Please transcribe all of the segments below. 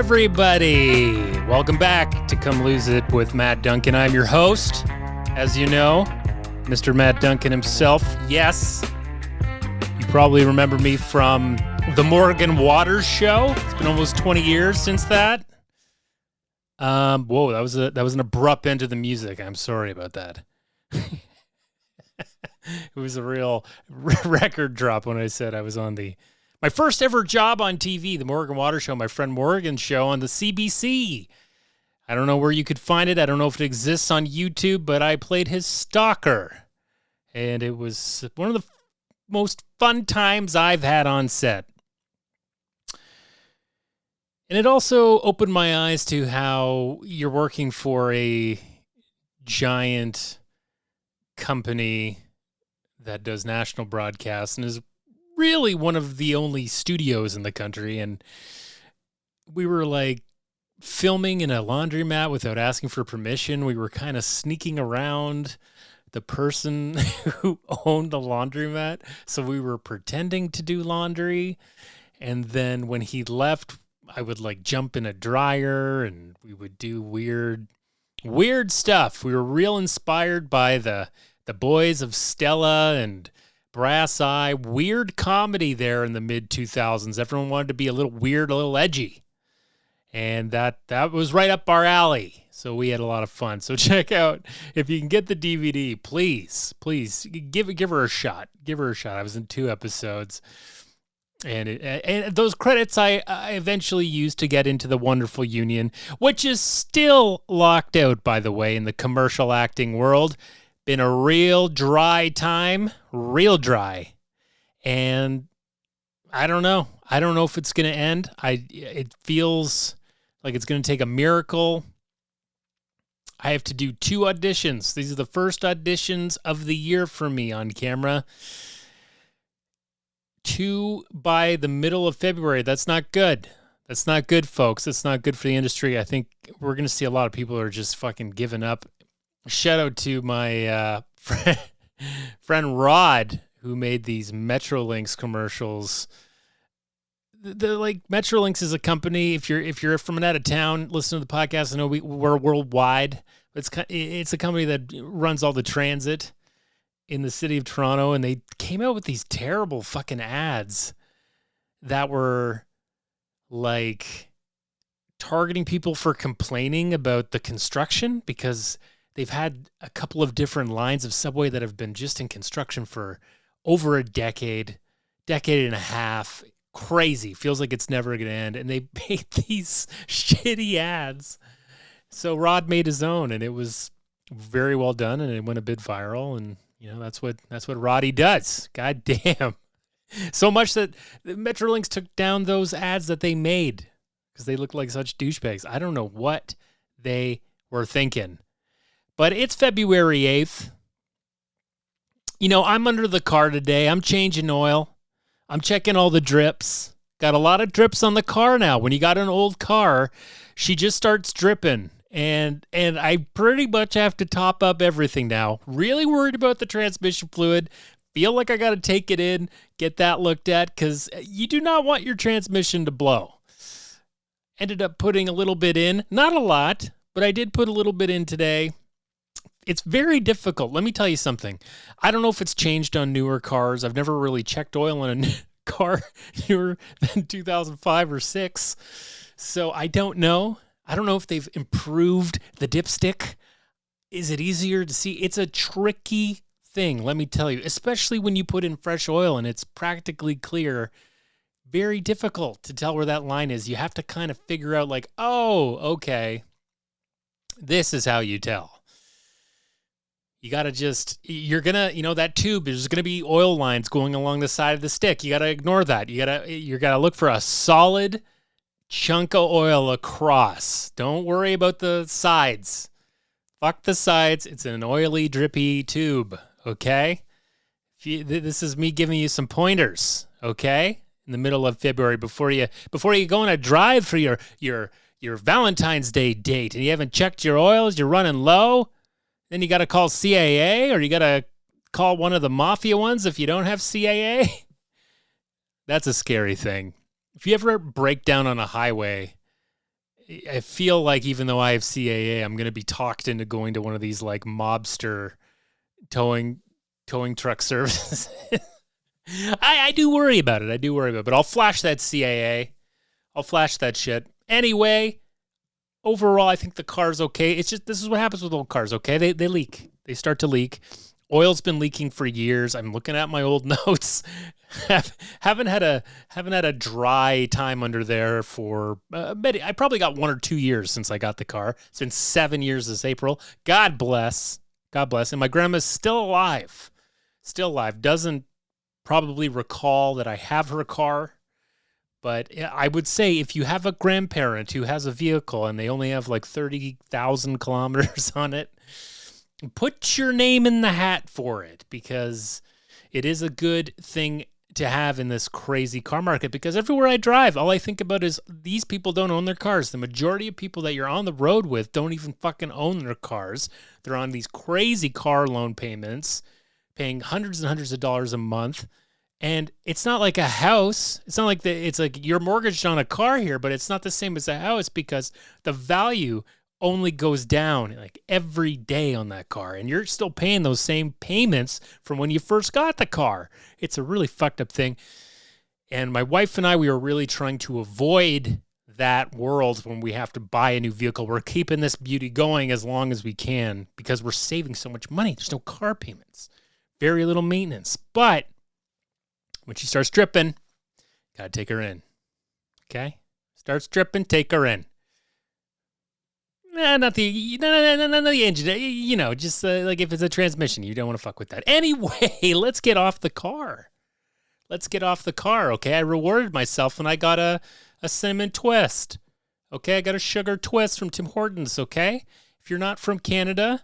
everybody? Welcome back to Come Lose It with Matt Duncan. I'm your host, as you know, Mr. Matt Duncan himself. Yes, you probably remember me from the Morgan Waters Show. It's been almost 20 years since that. Whoa, that was an abrupt end to the music. I'm sorry about that. It was a real record drop when I said I was on my first ever job on TV, the Morgan Waters Show, my friend Morgan's show on the CBC. I don't know where you could find it. I don't know if it exists on YouTube, but I played his stalker. And it was one of the most fun times I've had on set. And it also opened my eyes to how you're working for a giant company that does national broadcasts and is really one of the only studios in the country. And we were like filming in a laundromat without asking for permission. We were kind of sneaking around the person who owned the laundromat. So we were pretending to do laundry. And then when he left, I would like jump in a dryer and we would do weird stuff. We were real inspired by the boys of Stella and Brass Eye, weird comedy there in the mid-2000s. Everyone wanted to be a little weird, a little edgy. And that was right up our alley. So we had a lot of fun. So check out, if you can get the DVD, please give her a shot. Give her a shot. I was in 2 episodes. And those credits I eventually used to get into the Wonderful Union, which is still locked out, by the way, in the commercial acting world. Been a real dry time, real dry. And I don't know. I don't know if it's going to end. It feels like it's going to take a miracle. I have to do 2 auditions. These are the first auditions of the year for me on camera. 2 by the middle of February. That's not good. That's not good, folks. That's not good for the industry. I think we're going to see a lot of people who are just fucking giving up. Shout out to my friend Rod, who made these Metrolinx commercials. The Metrolinx is a company. If you're from an out of town, listen to the podcast. I know we're worldwide. It's a company that runs all the transit in the city of Toronto, and they came out with these terrible fucking ads that were like targeting people for complaining about the construction, because they've had a couple of different lines of subway that have been just in construction for over a decade and a half. Crazy. Feels like it's never going to end. And they made these shitty ads. So Rod made his own, and it was very well done, and it went a bit viral. And you know, that's what Roddy does. God damn. So much that Metrolinx took down those ads that they made because they looked like such douchebags. I don't know what they were thinking. But it's February 8th. You know, I'm under the car today. I'm changing oil. I'm checking all the drips. Got a lot of drips on the car now. When you got an old car, she just starts dripping. And I pretty much have to top up everything now. Really worried about the transmission fluid. Feel like I got to take it in, get that looked at, because you do not want your transmission to blow. Ended up putting a little bit in. Not a lot, but I did put a little bit in today. It's very difficult. Let me tell you something. I don't know if it's changed on newer cars. I've never really checked oil on a car newer than 2005 or 6. So I don't know. I don't know if they've improved the dipstick. Is it easier to see? It's a tricky thing, let me tell you, especially when you put in fresh oil and it's practically clear. Very difficult to tell where that line is. You have to kind of figure out like, oh, okay, this is how you tell. You got to you're going to, that tube, there's going to be oil lines going along the side of the stick. You got to ignore that. You got to look for a solid chunk of oil across. Don't worry about the sides. Fuck the sides. It's an oily, drippy tube, okay? This is me giving you some pointers, okay? In the middle of February before you go on a drive for your Valentine's Day date and you haven't checked your oils, you're running low. Then you got to call CAA, or you got to call one of the mafia ones if you don't have CAA. That's a scary thing. If you ever break down on a highway I feel like even though I have CAA, I'm going to be talked into going to one of these like mobster towing truck services. I do worry about it. But I'll flash that CAA. I'll flash that shit. Anyway, overall, I think the car's okay. It's just, this is what happens with old cars, okay? They leak. They start to leak. Oil's been leaking for years. I'm looking at my old notes. haven't had a dry time under there for I probably got 1 or 2 years since I got the car. It's been 7 years this April. God bless. And my grandma's still alive. Doesn't probably recall that I have her car. But I would say if you have a grandparent who has a vehicle and they only have like 30,000 kilometers on it, put your name in the hat for it, because it is a good thing to have in this crazy car market. Because everywhere I drive, all I think about is these people don't own their cars. The majority of people that you're on the road with don't even fucking own their cars. They're on these crazy car loan payments, paying hundreds and hundreds of dollars a month. And it's not like a house. It's not like it's like you're mortgaged on a car here, but it's not the same as a house, because the value only goes down like every day on that car, and you're still paying those same payments from when you first got the car. It's a really fucked up thing. And my wife and I, we are really trying to avoid that world when we have to buy a new vehicle. We're keeping this beauty going as long as we can because we're saving so much money. There's no car payments, very little maintenance. But when she starts dripping, gotta take her in. Okay? Starts dripping, take her in. Not the engine. You know, just like if it's a transmission, you don't want to fuck with that. Anyway, let's get off the car. Okay? I rewarded myself when I got a cinnamon twist. Okay? I got a sugar twist from Tim Hortons, okay? If you're not from Canada,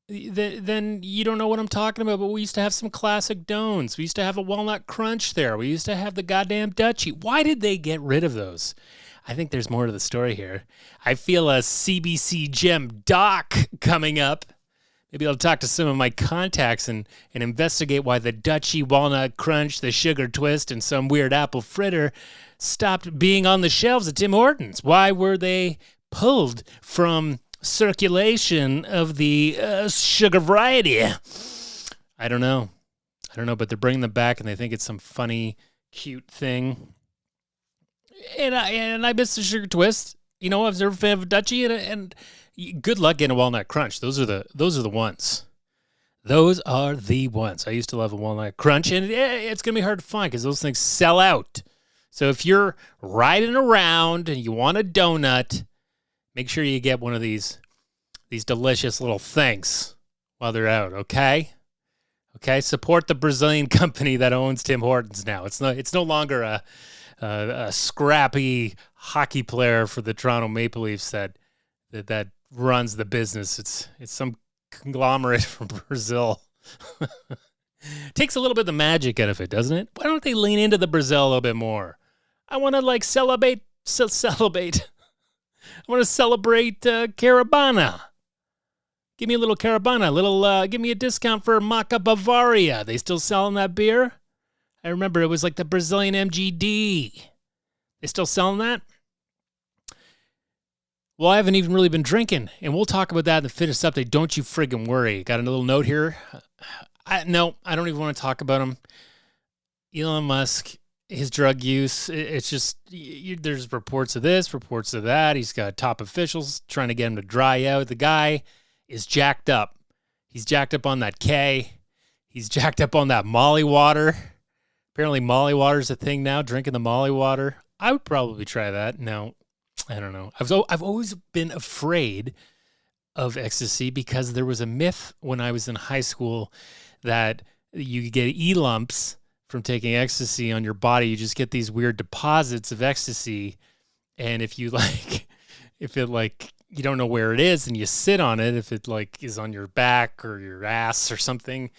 then you don't know what I'm talking about, but we used to have some classic dones. We used to have a walnut crunch there. We used to have the goddamn Dutchie. Why did they get rid of those? I think there's more to the story here. I feel a CBC Gem doc coming up. Maybe I'll talk to some of my contacts and investigate why the Dutchie Walnut Crunch, the Sugar Twist, and some weird apple fritter stopped being on the shelves at Tim Hortons. Why were they pulled from circulation of the sugar variety? I don't know, but they're bringing them back, and they think it's some funny, cute thing. And I miss the Sugar Twist. You know, I was never a fan of a Dutchie, and good luck getting a Walnut Crunch. Those are the ones. Those are the ones. I used to love a Walnut Crunch, and it's going to be hard to find because those things sell out. So if you're riding around and you want a donut, make sure you get one of these delicious little things while they're out, okay? Okay, support the Brazilian company that owns Tim Hortons now. It's no longer a scrappy hockey player for the Toronto Maple Leafs that runs the business. It's some conglomerate from Brazil. Takes a little bit of the magic out of it, doesn't it? Why don't they lean into the Brazil a little bit more? I want to celebrate. I want to celebrate Carabana. Give me a little Carabana. Give me a discount for Maca Bavaria. They still selling that beer? I remember it was like the Brazilian MGD. They still selling that? Well, I haven't even really been drinking, and we'll talk about that in the fitness update. Don't you friggin' worry. Got a little note here. I don't even want to talk about him. Elon Musk, his drug use, it's just, there's reports of this, reports of that. He's got top officials trying to get him to dry out. The guy is jacked up. He's jacked up on that K. He's jacked up on that Molly water. Apparently Molly water is a thing now, drinking the Molly water. I would probably try that. No, I don't know. I've always been afraid of ecstasy because there was a myth when I was in high school that you get E-lumps from taking ecstasy on your body. You just get these weird deposits of ecstasy. And if you you don't know where it is and you sit on it, if it is on your back or your ass or something,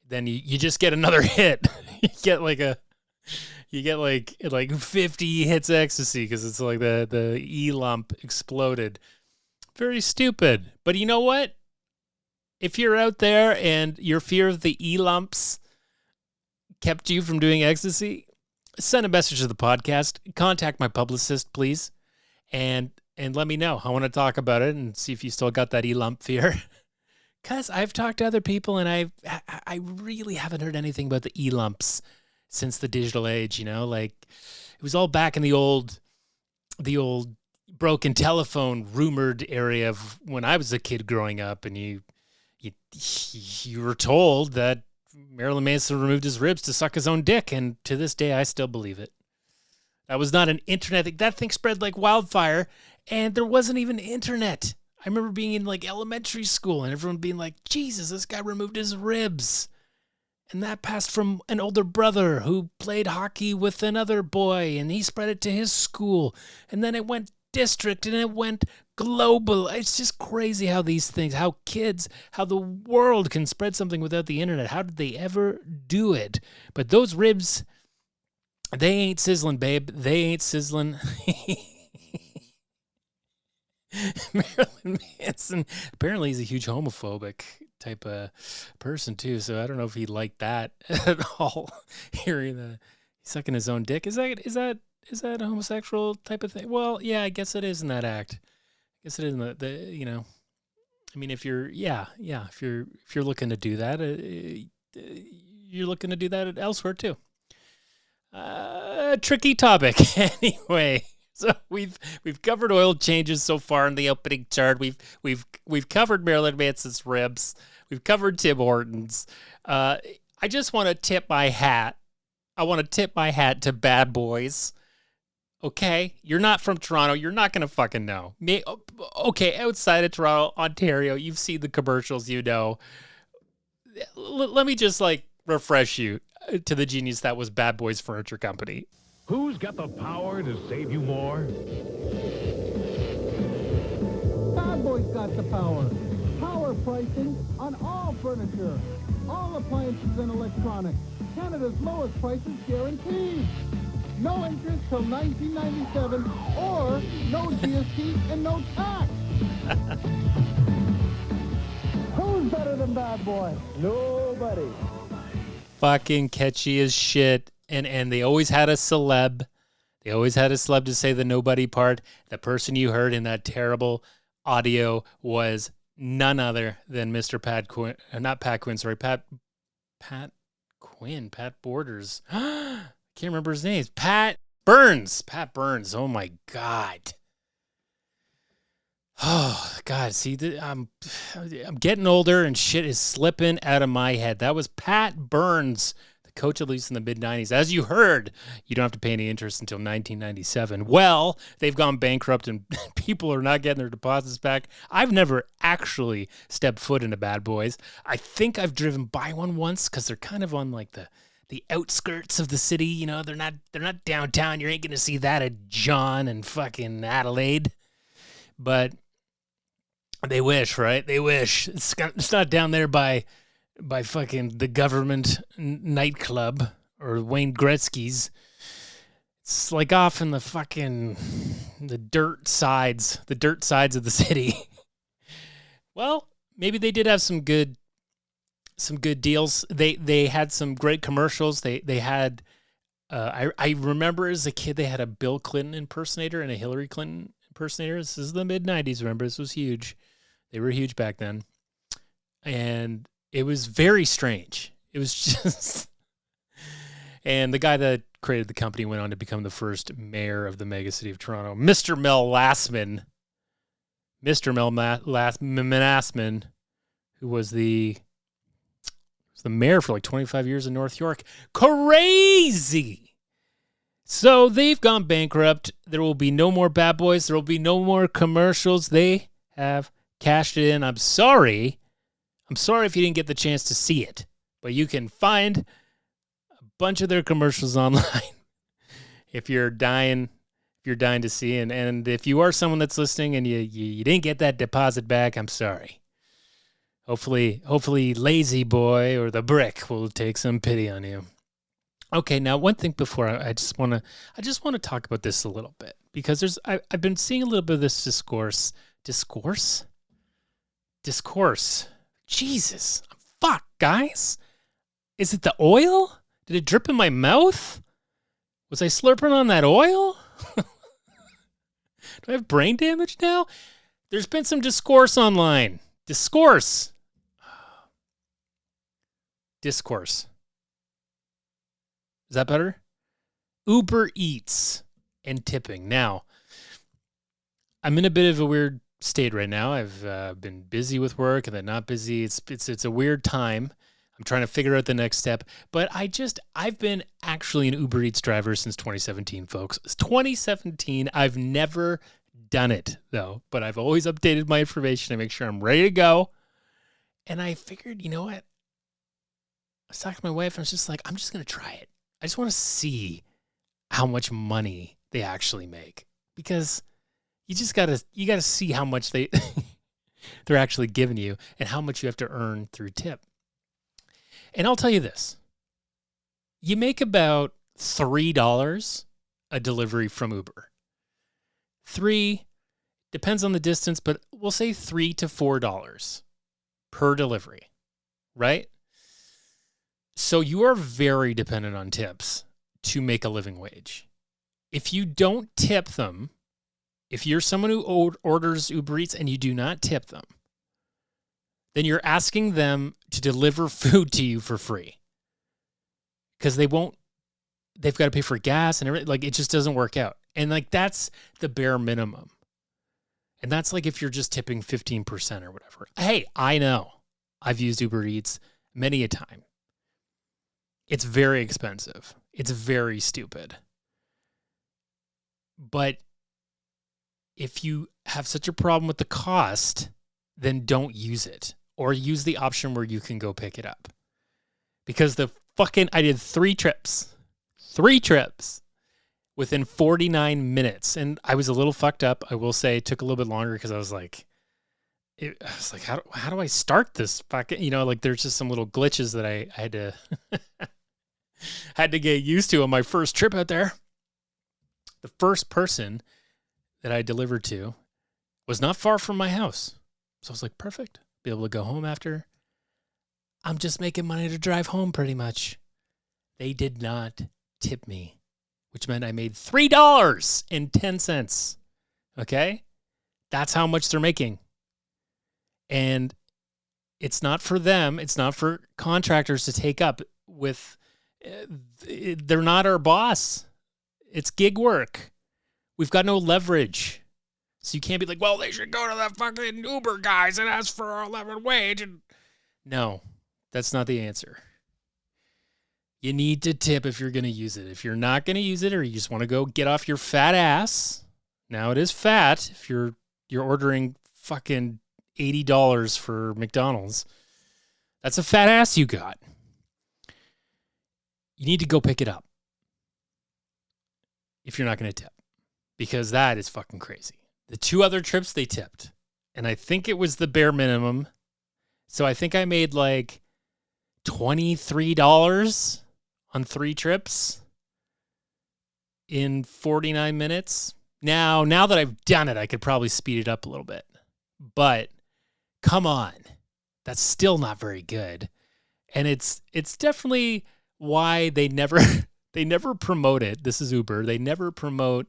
then you just get another hit. you get like 50 hits of ecstasy because it's like the E-lump exploded. Very stupid. But you know what? If you're out there and your fear of the E-lumps kept you from doing ecstasy, send a message to the podcast. Contact my publicist, please. And and let me know. I want to talk about it and see if you still got that lump fear. Because I've talked to other people, and I really haven't heard anything about the lumps since the digital age. Like it was all back in the old broken telephone rumored area of when I was a kid growing up, and you were told that Marilyn Manson removed his ribs to suck his own dick, and to this day I still believe it. That was not an internet thing. That thing spread like wildfire, and there wasn't even internet. I remember being in like elementary school and everyone being like, Jesus, this guy removed his ribs. And that passed from an older brother who played hockey with another boy, and he spread it to his school. And then it went district, and it went global. It's just crazy how these things, how the world can spread something without the internet. How did they ever do it? But those ribs, they ain't sizzling, babe. They ain't sizzling. Marilyn Manson, apparently he's a huge homophobic type of person too, so I don't know if he liked that at all. Hearing the sucking his own dick, is that a homosexual type of thing? Well, yeah, I guess it is in that act. I guess it is in the I mean, if you're looking to do that, you're looking to do that elsewhere too. Tricky topic anyway. So we've covered oil changes so far in the opening chart. We've covered Marilyn Manson's ribs. We've covered Tim Hortons. I just want to tip my hat. I want to tip my hat to Bad Boys. Okay, you're not from Toronto. You're not gonna fucking know. Okay, outside of Toronto, Ontario, you've seen the commercials. Let me just refresh you to the genius that was Bad Boys Furniture Company. Who's got the power to save you more? Bad Boys got the power. Power pricing on all furniture, all appliances and electronics. Canada's lowest prices guaranteed. No interest till 1997, or no GST and no tax. Who's better than Bad Boy? Nobody. Fucking catchy as shit. And they always had a celeb. They always had a celeb to say the nobody part. The person you heard in that terrible audio was none other than Mr. Pat Quinn. Not Pat Quinn, sorry. Pat Quinn. Pat Borders. Can't remember his name. Pat Burns. Pat Burns. Oh, my God. Oh, God. See, I'm getting older and shit is slipping out of my head. That was Pat Burns, coach at least in the mid-90s. As you heard, you don't have to pay any interest until 1997. Well, they've gone bankrupt and people are not getting their deposits back. I've never actually stepped foot into Bad Boys. I think I've driven by one once because they're kind of on the outskirts of the city. They're not downtown. You ain't gonna see that at John and fucking Adelaide. But they wish, right? They wish. It's not down there by fucking the government nightclub or Wayne Gretzky's. It's like off in the dirt sides of the city. Well, maybe they did have some good deals. They had some great commercials. They had I remember as a kid they had a Bill Clinton impersonator and a Hillary Clinton impersonator. This is the mid-90s, remember? This was huge. They were huge back then. And it was very strange. It was just... And the guy that created the company went on to become the first mayor of the megacity of Toronto, Mr. Mel Lastman. Mr. Mel Lastman, who was the mayor for 25 years in North York. Crazy! So they've gone bankrupt. There will be no more Bad Boys. There will be no more commercials. They have cashed it in. I'm sorry if you didn't get the chance to see it, but you can find a bunch of their commercials online if you're dying to see. And if you are someone that's listening and you didn't get that deposit back, I'm sorry. Hopefully Lazy Boy or the Brick will take some pity on you. Okay, now one thing before I just want to talk about this a little bit, because I've been seeing a little bit of this discourse. Jesus, fuck, guys. Is it the oil? Did it drip in my mouth? Was I slurping on that oil? Do I have brain damage now? There's been some discourse online. Discourse. Discourse. Is that better? Uber Eats and tipping. Now, I'm in a bit of a weird state right now. I've been busy with work and then not busy. It's a weird time. I'm trying to figure out the next step. But I've been actually an Uber Eats driver since 2017, folks. It's 2017. I've never done it, though. But I've always updated my information to make sure I'm ready to go. And I figured, you know what? I was talking to my wife, and I was just like, I'm just going to try it. I just want to see how much money they actually make. Because you gotta see how much they're actually giving you and how much you have to earn through tip. And I'll tell you this. You make about $3 a delivery from Uber. $3, depends on the distance, but we'll say $3 to $4 per delivery, right? So you are very dependent on tips to make a living wage. If you don't tip them, if you're someone who orders Uber Eats and you do not tip them, then you're asking them to deliver food to you for free. Because they've got to pay for gas and everything. Like, it just doesn't work out. And like, that's the bare minimum. And that's like if you're just tipping 15% or whatever. Hey, I know. I've used Uber Eats many a time. It's very expensive. It's very stupid. But if you have such a problem with the cost, then don't use it. Or use the option where you can go pick it up. Because I did 3 trips within 49 minutes. And I was a little fucked up. I will say it took a little bit longer because I was like, how do I start this fucking, like there's just some little glitches that I had to, had to get used to on my first trip out there. The first person that I delivered to was not far from my house. So I was like, perfect. Be able to go home after. I'm just making money to drive home pretty much. They did not tip me, which meant I made $3.10. Okay? That's how much they're making. And it's not for them. It's not for contractors to take up with. They're not our boss. It's gig work. We've got no leverage. So you can't be like, well, they should go to the fucking Uber guys and ask for a living wage. No, that's not the answer. You need to tip if you're going to use it. If you're not going to use it, or you just want to go get off your fat ass. Now it is fat if you're ordering fucking $80 for McDonald's. That's a fat ass you got. You need to go pick it up if you're not going to tip, because that is fucking crazy. The 2 other trips they tipped, and I think it was the bare minimum. So I think I made like $23 on 3 trips in 49 minutes. Now that I've done it, I could probably speed it up a little bit. But come on, that's still not very good. And it's definitely why they never promote it. This is Uber. They never promote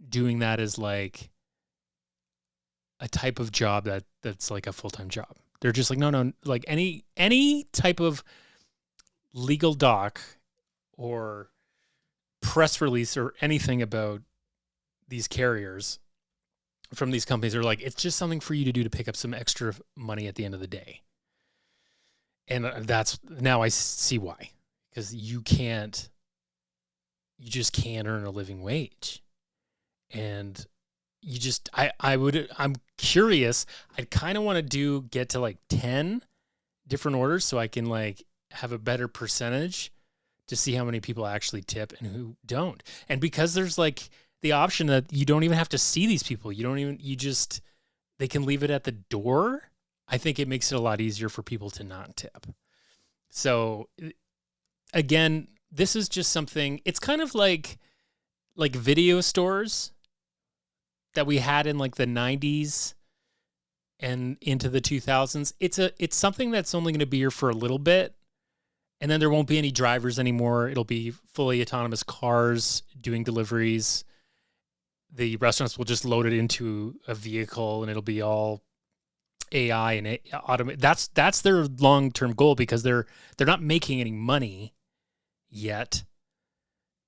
doing that as like a type of job that's like a full-time job. They're just like, no, like any type of legal doc or press release or anything about these carriers from these companies are like, it's just something for you to do to pick up some extra money at the end of the day. And that's, now I see why. Because you just can't earn a living wage. And I'm curious. I'd kind of want to get to like 10 different orders so I can like have a better percentage to see how many people actually tip and who don't. And because there's like the option that you don't even have to see these people. They can leave it at the door. I think it makes it a lot easier for people to not tip. So again, this is just something, it's kind of like video stores that we had in like the 90s and into the 2000s. It's something that's only going to be here for a little bit, and then there won't be any drivers anymore. It'll be fully autonomous cars doing deliveries. the restaurants will just load it into a vehicle and it'll be all AI and automate. That's their long-term goal because they're not making any money yet.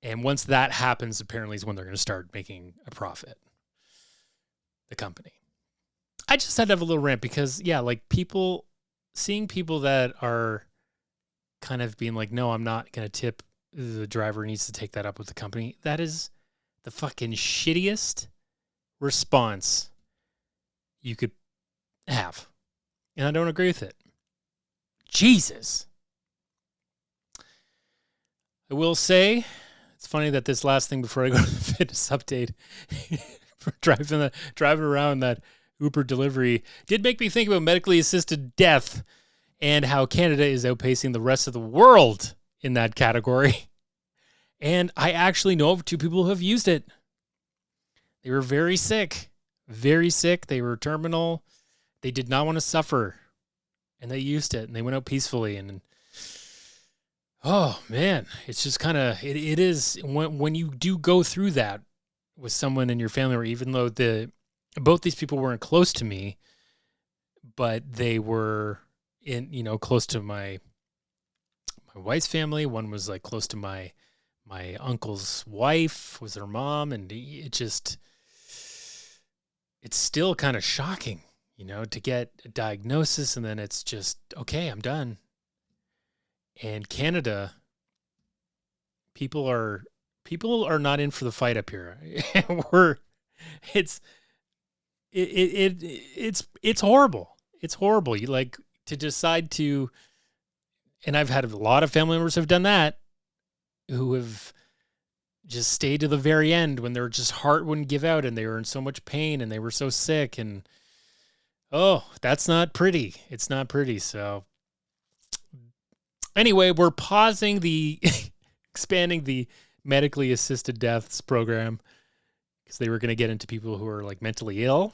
And once that happens, apparently is when they're going to start making a profit. The company. I just had to have a little rant because, yeah, like seeing people that are kind of being like, no, I'm not going to tip. The driver needs to take that up with the company. That is the fucking shittiest response you could have. And I don't agree with it. Jesus. I will say, it's funny that this last thing before I go to the fitness update, for driving around that Uber delivery did make me think about medically assisted death and how Canada is outpacing the rest of the world in that category. And I actually know of 2 people who have used it. They were very sick. They were terminal. They did not want to suffer. And they used it and they went out peacefully. And oh man, it's just kind of, it is when you do go through that with someone in your family, or even though both these people weren't close to me, but they were close to my wife's family. One was like close to my uncle's wife, was their mom. And it's still kind of shocking, to get a diagnosis and then it's just, okay, I'm done. And Canada, people are not in for the fight up here. It's horrible. It's horrible. You like to decide to, and I've had a lot of family members who have done that, who have just stayed to the very end when their just heart wouldn't give out and they were in so much pain and they were so sick. And oh, that's not pretty. It's not pretty. So anyway, we're pausing expanding the medically assisted deaths program because they were going to get into people who are like mentally ill.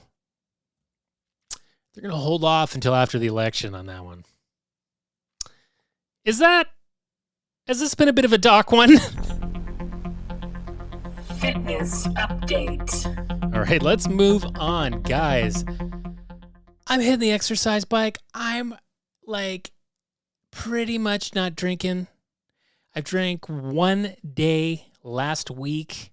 They're going to hold off until after the election on that one. Has this been a bit of a dark one? Fitness update. All right, let's move on, guys. I'm hitting the exercise bike. I'm like pretty much not drinking. I drank one day last week.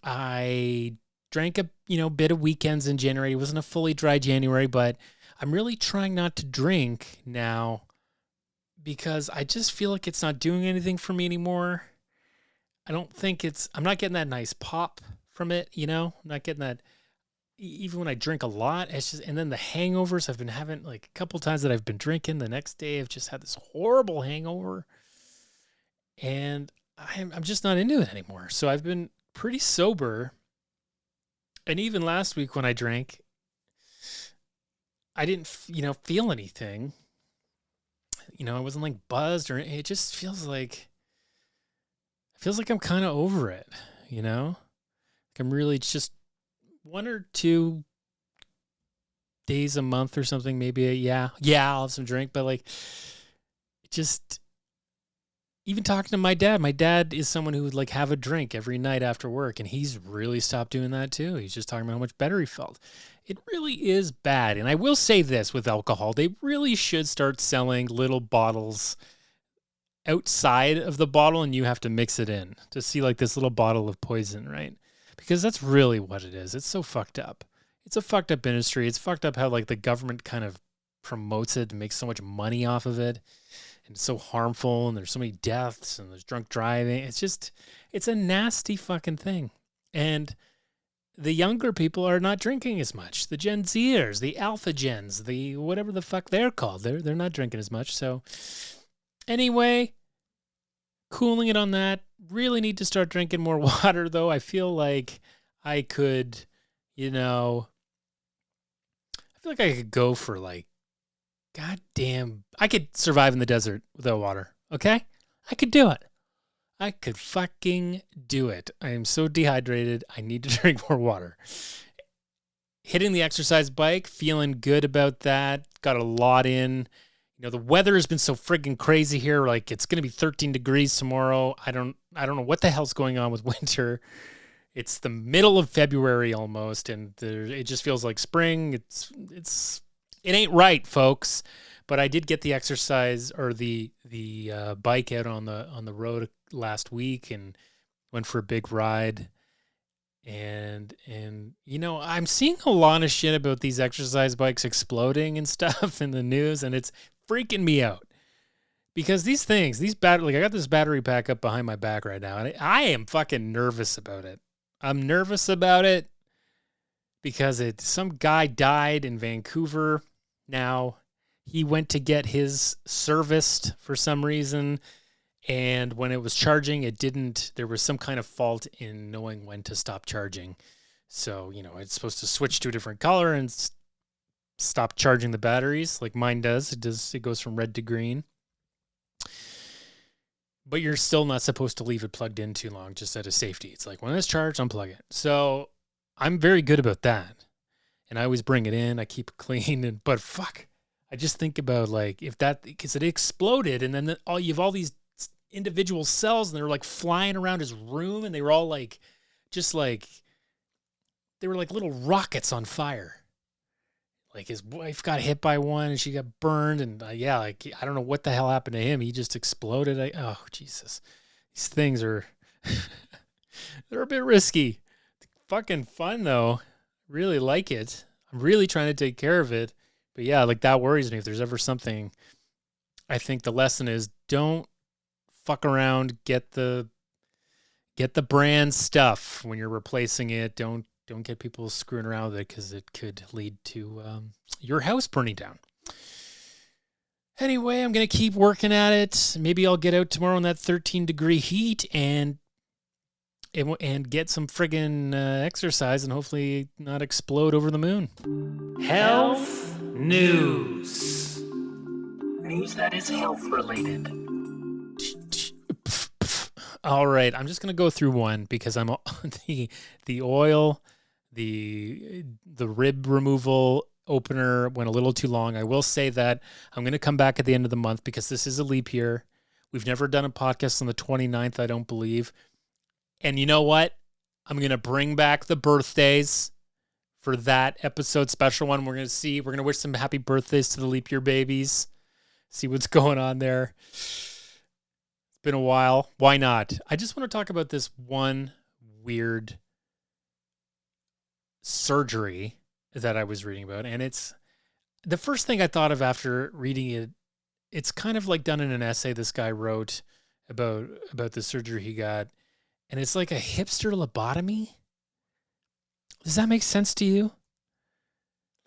I drank a bit of weekends in January. It wasn't a fully dry January, but I'm really trying not to drink now because I just feel like it's not doing anything for me anymore. I'm not getting that nice pop from it, I'm not getting that. Even when I drink a lot, it's just, and then the hangovers I've been having, like a couple times that I've been drinking, the next day I've just had this horrible hangover and I'm just not into it anymore. So I've been pretty sober. And even last week when I drank, I didn't, feel anything. I wasn't like buzzed or it just feels like I'm kind of over it, Like I'm really just 1 or 2 days a month or something, maybe. Yeah, I'll have some drink, but like, just even talking to my dad is someone who would like have a drink every night after work, and he's really stopped doing that too. He's just talking about how much better he felt. It really is bad. And I will say this with alcohol, they really should start selling little bottles outside of the bottle and you have to mix it in to see like this little bottle of poison, right? Because that's really what it is. It's so fucked up. It's a fucked up industry. It's fucked up how like the government kind of promotes it and makes so much money off of it. And it's so harmful and there's so many deaths and there's drunk driving. It's a nasty fucking thing. And the younger people are not drinking as much. The Gen Zers, the Alpha Gens, the whatever the fuck they're called, they're not drinking as much. So anyway, cooling it on that. Really need to start drinking more water, though. I feel like I could, I feel like I could go for like, goddamn, I could survive in the desert without water. Okay? I could do it. I could fucking do it. I am so dehydrated. I need to drink more water. Hitting the exercise bike, feeling good about that. Got a lot in. The weather has been so friggin' crazy here. Like it's going to be 13 degrees tomorrow. I don't know what the hell's going on with winter. It's the middle of February almost, and it just feels like spring. It ain't right, folks. But I did get the exercise or the bike out on the road last week and went for a big ride. And I'm seeing a lot of shit about these exercise bikes exploding and stuff in the news, and it's freaking me out. Because these battery, I got this battery pack up behind my back right now, and I am fucking nervous about it. I'm nervous about it because some guy died in Vancouver. Now, he went to get his serviced for some reason, and when it was charging, there was some kind of fault in knowing when to stop charging. So, it's supposed to switch to a different color and stop charging the batteries like mine does. It goes from red to green. But you're still not supposed to leave it plugged in too long, just out of safety. It's like, when it's charged, unplug it. So I'm very good about that. And I always bring it in. I keep it clean. But fuck, I just think about like, because it exploded, and then you have all these individual cells, and they're like flying around his room, and they were all like, they were like little rockets on fire. Like his wife got hit by one and she got burned. And I don't know what the hell happened to him. He just exploded. Oh, Jesus. These things are, they're a bit risky. Fucking fun though. Really like it. I'm really trying to take care of it. But yeah, like that worries me. If there's ever something, I think the lesson is don't fuck around. Get the brand stuff when you're replacing it. Don't get people screwing around with it, because it could lead to your house burning down. Anyway, I'm going to keep working at it. Maybe I'll get out tomorrow in that 13-degree heat and get some friggin' exercise and hopefully not explode over the moon. Health news. News that is health related. All right, I'm just going to go through one because I'm the oil, the rib removal opener went a little too long. I will say that I'm going to come back at the end of the month because this is a leap year. We've never done a podcast on the 29th, I don't believe. And you know what? I'm going to bring back the birthdays for that episode special one. We're going to wish some happy birthdays to the leap year babies. See what's going on there. It's been a while. Why not? I just want to talk about this one weird surgery that I was reading about. And it's the first thing I thought of after reading it. It's kind of like done in an essay this guy wrote about the surgery he got. And it's like a hipster lobotomy. Does that make sense to you?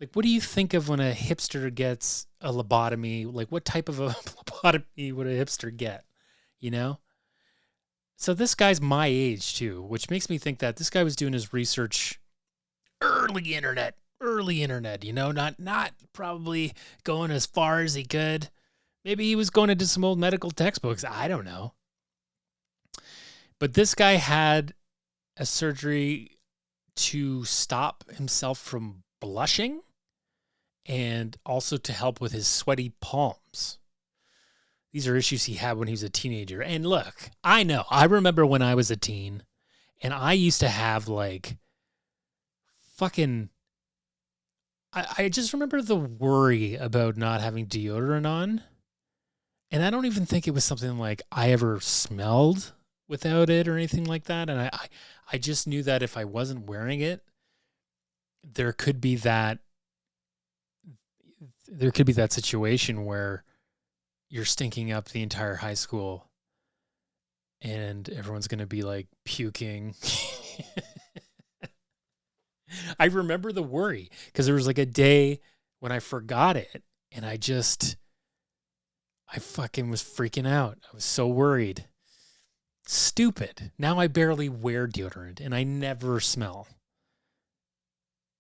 Like, what do you think of when a hipster gets a lobotomy? Like, what type of a lobotomy would a hipster get? You know? So this guy's my age too, which makes me think that this guy was doing his research early internet, not probably going as far as he could. Maybe he was going into some old medical textbooks. I don't know. But this guy had a surgery to stop himself from blushing and also to help with his sweaty palms. These are issues he had when he was a teenager. And look, I know. I remember when I was a teen and I used to have like fucking... I just remember the worry about not having deodorant on. And I don't even think it was something like I ever smelled without it or anything like that. And I just knew that if I wasn't wearing it, there could be that situation where you're stinking up the entire high school and everyone's going to be like puking. I remember the worry because there was like a day when I forgot it and I fucking was freaking out. I was so worried. Stupid. Now I barely wear deodorant and I never smell.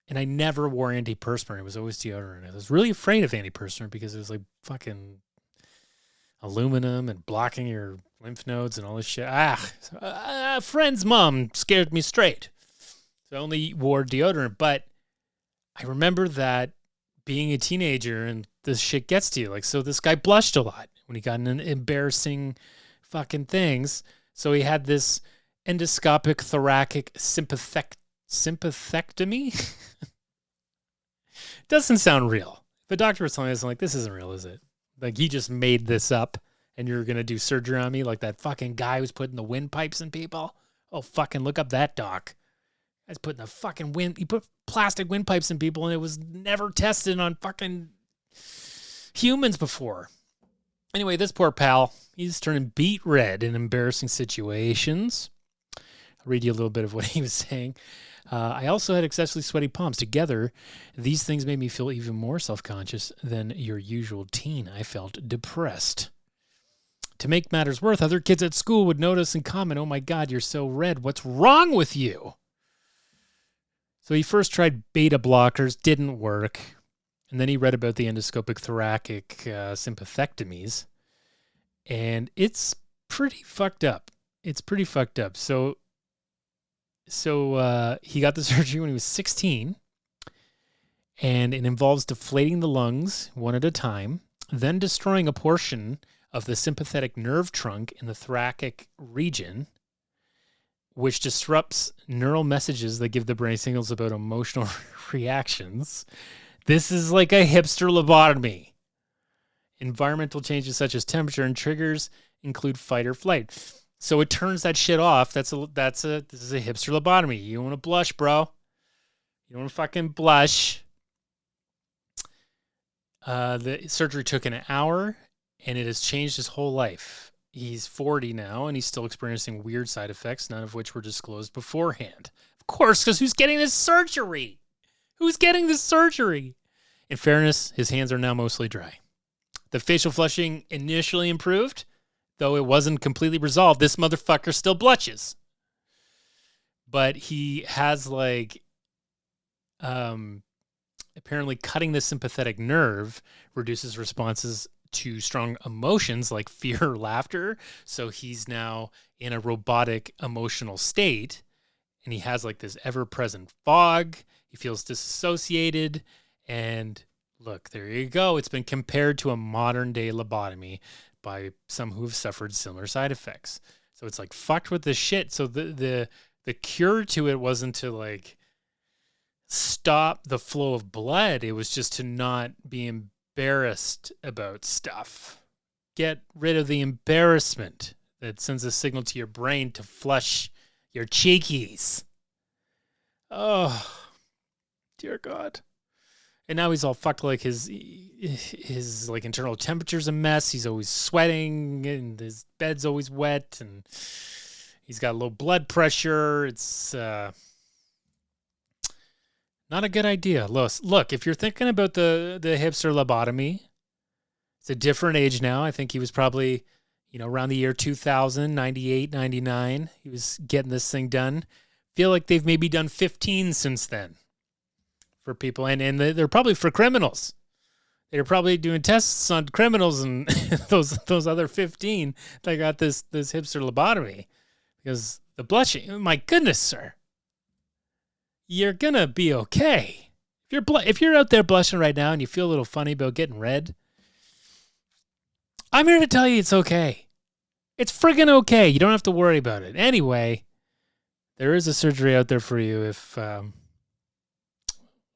And I never wore antiperspirant. It was always deodorant. I was really afraid of antiperspirant because it was like fucking aluminum and blocking your lymph nodes and all this shit. A friend's mom scared me straight. So I only wore deodorant. But I remember that being a teenager and this shit gets to you. Like, so this guy blushed a lot when he got in embarrassing fucking things. So he had this endoscopic thoracic sympathectomy. Doesn't sound real. The doctor was telling us, like, this isn't real, is it? Like, he just made this up, and you're going to do surgery on me like that fucking guy who's putting the windpipes in people? Oh, fucking look up that doc. Guy's putting the fucking he put plastic windpipes in people, and it was never tested on fucking humans before. Anyway, this poor pal, he's turning beet red in embarrassing situations. I'll read you a little bit of what he was saying. I also had excessively sweaty palms. Together, these things made me feel even more self-conscious than your usual teen. I felt depressed. To make matters worse, other kids at school would notice and comment, "Oh my God, you're so red. What's wrong with you?" So he first tried beta blockers, didn't work. And then he read about the endoscopic thoracic sympathectomies. And it's pretty fucked up. So he got the surgery when he was 16. And it involves deflating the lungs one at a time, then destroying a portion of the sympathetic nerve trunk in the thoracic region, which disrupts neural messages that give the brain signals about emotional reactions. This is like a hipster lobotomy. Environmental changes such as temperature and triggers include fight or flight. So it turns that shit off. This is a hipster lobotomy. You don't want to blush, bro. You don't want to fucking blush. The surgery took an hour, and it has changed his whole life. He's 40 now, and he's still experiencing weird side effects, none of which were disclosed beforehand. Of course, because who's getting this surgery? In fairness, his hands are now mostly dry. The facial flushing initially improved, though it wasn't completely resolved. This motherfucker still blushes. But he has, like, apparently cutting the sympathetic nerve reduces responses to strong emotions like fear or laughter. So he's now in a robotic emotional state, and he has like this ever-present fog. He feels disassociated, and look, there you go. It's been compared to a modern-day lobotomy by some who have suffered similar side effects. So it's like fucked with this shit. So the cure to it wasn't to like stop the flow of blood. It was just to not be embarrassed about stuff. Get rid of the embarrassment that sends a signal to your brain to flush your cheekies. Oh, dear God. And now he's all fucked. Like his like internal temperature's a mess. He's always sweating, and his bed's always wet, and he's got low blood pressure. It's not a good idea. Look, if you're thinking about the hipster lobotomy, it's a different age now. I think he was probably, around the year 2000, 98, 99. He was getting this thing done. Feel like they've maybe done 15 since then for people. And they're probably for criminals. They're probably doing tests on criminals and those other 15 that got this hipster lobotomy. Because the blushing, my goodness, sir. You're gonna be okay. If you're out there blushing right now and you feel a little funny about getting red, I'm here to tell you it's okay. It's friggin' okay. You don't have to worry about it. Anyway, there is a surgery out there for you if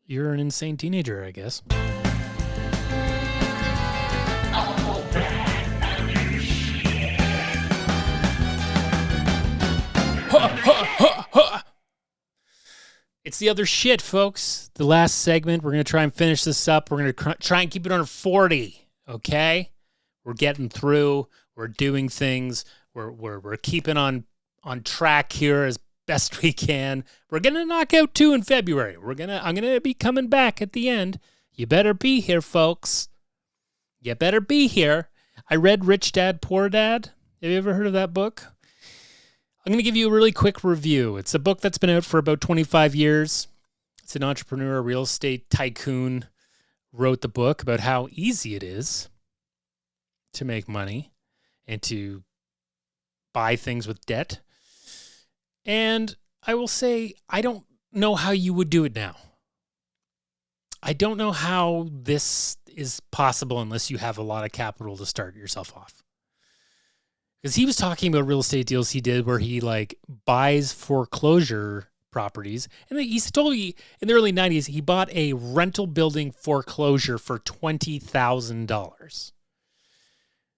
you're an insane teenager, I guess. It's the other shit, folks. The last segment. We're going to try and finish this up. We're going to try and keep it under 40, okay? We're getting through. We're doing things. We're keeping on track here as best we can. We're going to knock out 2 in February. I'm going to be coming back at the end. You better be here, folks. You better be here. I read Rich Dad, Poor Dad. Have you ever heard of that book? I'm going to give you a really quick review. It's a book that's been out for about 25 years. It's an entrepreneur, a real estate tycoon, wrote the book about how easy it is to make money and to buy things with debt. And I will say, I don't know how you would do it now. I don't know how this is possible unless you have a lot of capital to start yourself off. Because he was talking about real estate deals he did where he like buys foreclosure properties. And then he's told me in the early 90s, he bought a rental building foreclosure for $20,000.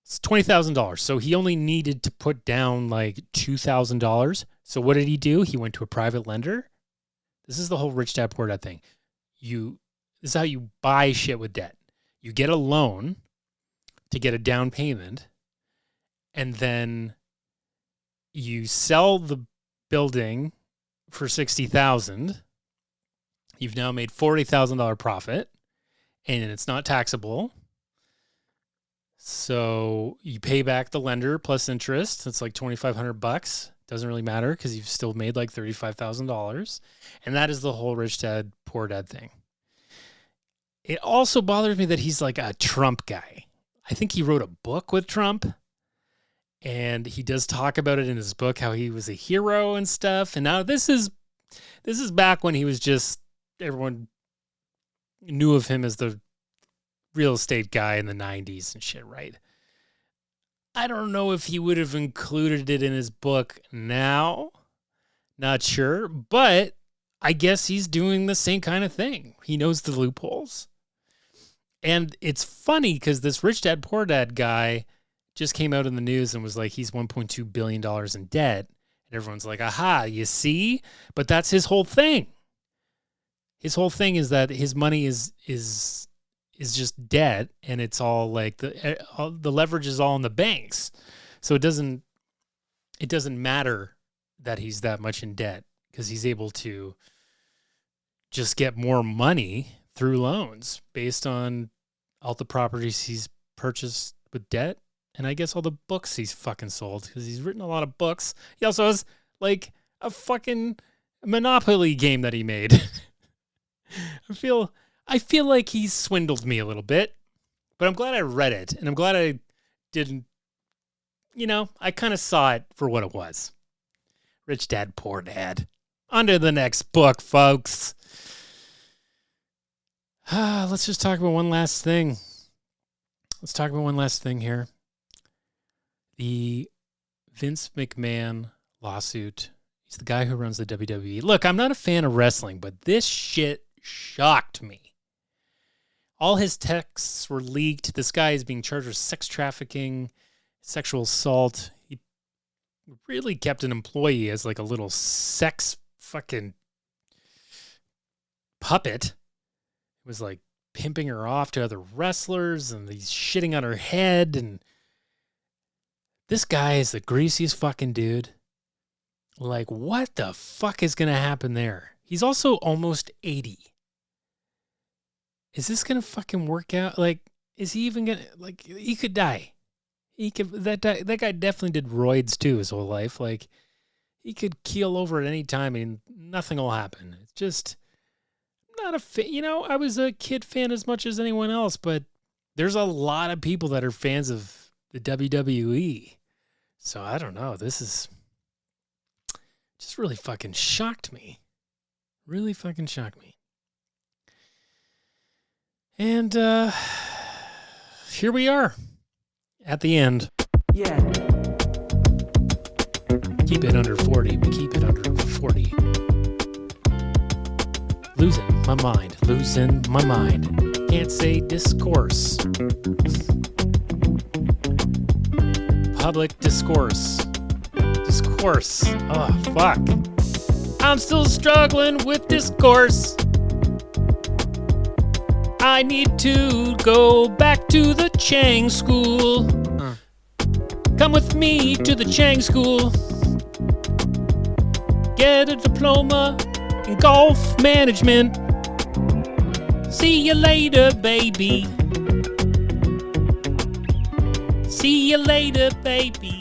It's $20,000. So he only needed to put down like $2,000. So what did he do? He went to a private lender. This is the whole rich dad, poor dad thing. This is how you buy shit with debt. You get a loan to get a down payment, and then you sell the building for $60,000. You've now made $40,000 profit, and it's not taxable. So you pay back the lender plus interest. It's like $2,500. Doesn't really matter because you've still made like $35,000. And that is the whole rich dad, poor dad thing. It also bothers me that he's like a Trump guy. I think he wrote a book with Trump, and he does talk about it in his book, how he was a hero and stuff. And now this is back when he was just, everyone knew of him as the real estate guy in the 90s and shit, right? I don't know if he would have included it in his book now. Not sure, but I guess he's doing the same kind of thing. He knows the loopholes. And it's funny because this rich dad, poor dad guy just came out in the news and was like, he's $1.2 billion in debt. And everyone's like, aha, you see? But that's his whole thing. His whole thing is that his money is just debt, and it's all like the leverage is all in the banks. So it doesn't matter that he's that much in debt because he's able to just get more money through loans based on all the properties he's purchased with debt. And I guess all the books he's fucking sold because he's written a lot of books. He also has like a fucking Monopoly game that he made. I feel like he's swindled me a little bit, but I'm glad I read it, and I'm glad I didn't, I kind of saw it for what it was. Rich Dad, Poor Dad. On to the next book, folks. Let's just talk about one last thing. Let's talk about one last thing here. The Vince McMahon lawsuit. He's the guy who runs the WWE. Look, I'm not a fan of wrestling, but this shit shocked me. All his texts were leaked. This guy is being charged with sex trafficking, sexual assault. He really kept an employee as like a little sex fucking puppet. It was like pimping her off to other wrestlers, and he's shitting on her head. And this guy is the greasiest fucking dude. Like, what the fuck is going to happen there? He's also almost 80. Is this going to fucking work out? Like, is he even going to, like, he could die. He could, that guy definitely did roids too his whole life. Like, he could keel over at any time and nothing will happen. It's just not a fan. I was a kid fan as much as anyone else, but there's a lot of people that are fans of the WWE. So I don't know. This is just really fucking shocked me. Really fucking shocked me. And here we are at the end. Yeah. Keep it under 40. We keep it under 40. Losing my mind. Losing my mind. Can't say discourse. Public discourse. Discourse. Oh, fuck. I'm still struggling with discourse. I need to go back to the Chang School. Come with me to the Chang School. Get a diploma in golf management. See you later, baby. See you later, baby.